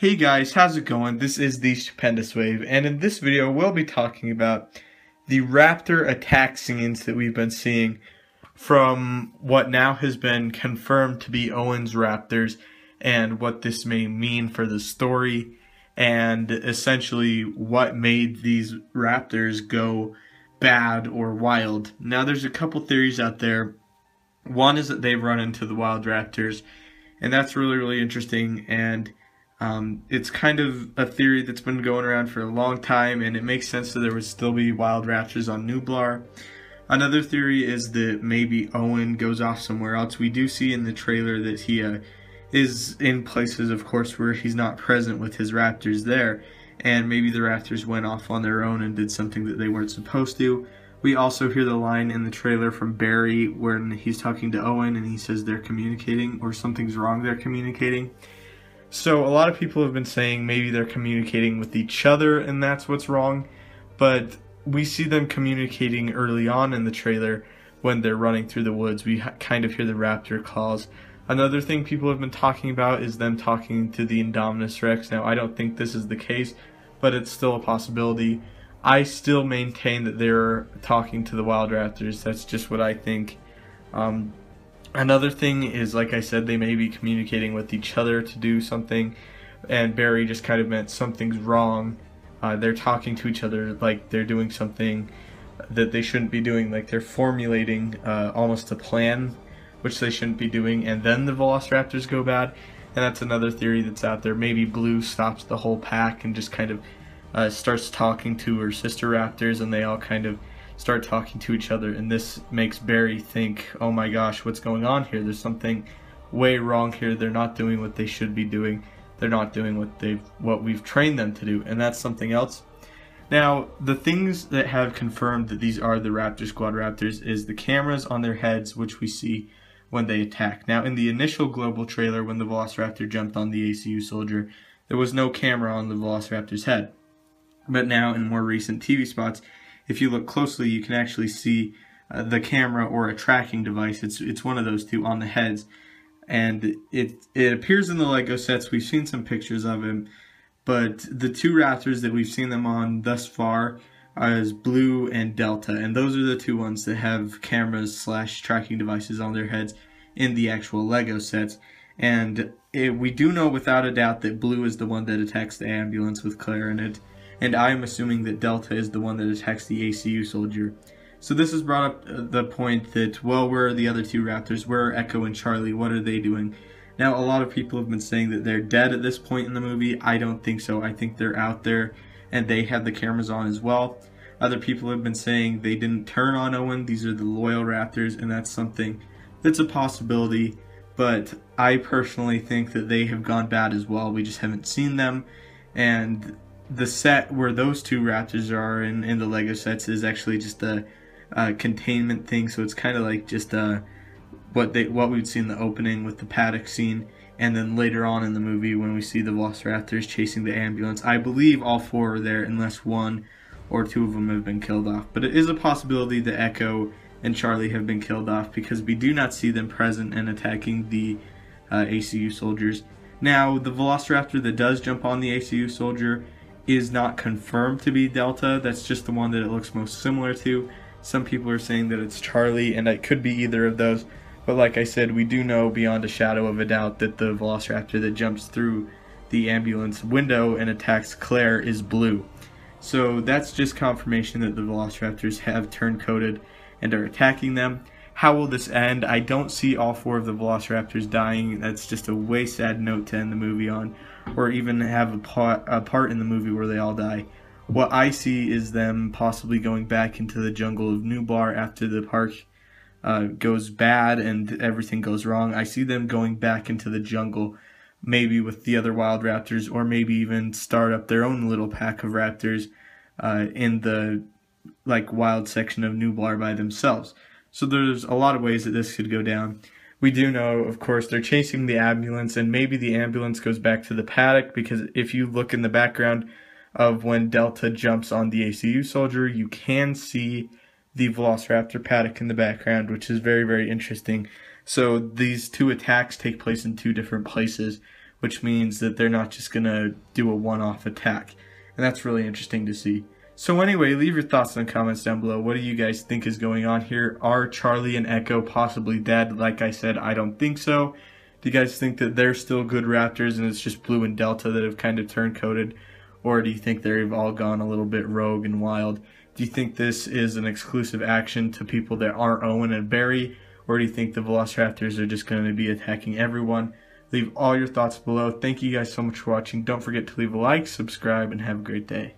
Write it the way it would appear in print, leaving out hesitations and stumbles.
Hey guys, how's it going? This is the Stupendous Wave, and in this video we'll be talking about the raptor attack scenes that we've been seeing from what now has been confirmed to be Owen's raptors, and what this may mean for the story, and essentially what made these raptors go bad or wild. Now there's a couple theories out there. One is that they've run into the wild raptors, and that's really interesting, and it's kind of a theory that's been going around for a long time, and it makes sense that there would still be wild raptors on Nublar. Another theory is that maybe Owen goes off somewhere else. We do see in the trailer that he is in places, of course, where he's not present with his raptors there, and maybe the raptors went off on their own and did something that they weren't supposed to. We also hear the line in the trailer from Barry when he's talking to Owen and he says they're communicating, or something's wrong, they're communicating. So a lot of people have been saying maybe they're communicating with each other and that's what's wrong, but we see them communicating early on in the trailer when they're running through the woods. We kind of hear the raptor calls. Another thing people have been talking about is them talking to the Indominus Rex. Now I don't think this is the case, but it's still a possibility. I still maintain that they're talking to the wild raptors. That's just what I think. Another thing is, like I said, they may be communicating with each other to do something, and Barry just kind of meant something's wrong. They're talking to each other like they're doing something that they shouldn't be doing, like they're formulating almost a plan, which they shouldn't be doing, and then the Velociraptors go bad. And that's another theory that's out there. Maybe Blue stops the whole pack and just kind of starts talking to her sister raptors, and they all kind of start talking to each other, and this makes Barry think, oh my gosh, what's going on here? There's something way wrong here. They're not doing what they should be doing. They're not doing what we've trained them to do, and that's something else. Now, the things that have confirmed that these are the Raptor Squad raptors is the cameras on their heads, which we see when they attack. Now, in the initial global trailer, when the Velociraptor jumped on the ACU soldier, there was no camera on the Velociraptor's head. But now, in more recent TV spots, if you look closely, you can actually see the camera or a tracking device. It's one of those two on the heads, and it appears in the Lego sets. We've seen some pictures of him, but the two raptors that we've seen them on thus far is Blue and Delta, and those are the two ones that have cameras / tracking devices on their heads in the actual Lego sets. And we do know without a doubt that Blue is the one that attacks the ambulance with Claire in it. And I'm assuming that Delta is the one that attacks the ACU soldier. So this has brought up the point that, well, where are the other two raptors? Where are Echo and Charlie? What are they doing? Now, a lot of people have been saying that they're dead at this point in the movie. I don't think so. I think they're out there, and they have the cameras on as well. Other people have been saying they didn't turn on Owen. These are the loyal raptors, and that's something that's a possibility. But I personally think that they have gone bad as well. We just haven't seen them, and the set where those two raptors are in the Lego sets is actually just a containment thing, so it's kind of like just what we'd see in the opening with the paddock scene, and then later on in the movie when we see the Velociraptors chasing the ambulance. I believe all four are there unless one or two of them have been killed off, but it is a possibility that Echo and Charlie have been killed off because we do not see them present and attacking the ACU soldiers. Now, the Velociraptor that does jump on the ACU soldier is not confirmed to be Delta. That's just the one that it looks most similar to. Some people are saying that it's Charlie, and it could be either of those. But like I said, we do know beyond a shadow of a doubt that the Velociraptor that jumps through the ambulance window and attacks Claire is Blue. So that's just confirmation that the Velociraptors have turn-coded and are attacking them. How will this end? I don't see all four of the Velociraptors dying. That's just a way sad note to end the movie on, or even have a part in the movie where they all die. What I see is them possibly going back into the jungle of Nublar after the park goes bad and everything goes wrong. I see them going back into the jungle, maybe with the other wild raptors, or maybe even start up their own little pack of raptors in the wild section of Nublar by themselves. So there's a lot of ways that this could go down. We do know, of course, they're chasing the ambulance, and maybe the ambulance goes back to the paddock, because if you look in the background of when Delta jumps on the ACU soldier, you can see the Velociraptor paddock in the background, which is very interesting. So these two attacks take place in two different places, which means that they're not just going to do a one-off attack. And that's really interesting to see. So anyway, leave your thoughts in the comments down below. What do you guys think is going on here? Are Charlie and Echo possibly dead? Like I said, I don't think so. Do you guys think that they're still good Raptors and it's just Blue and Delta that have kind of turncoated? Or do you think they've all gone a little bit rogue and wild? Do you think this is an exclusive action to people that aren't Owen and Barry? Or do you think the Velociraptors are just going to be attacking everyone? Leave all your thoughts below. Thank you guys so much for watching. Don't forget to leave a like, subscribe, and have a great day.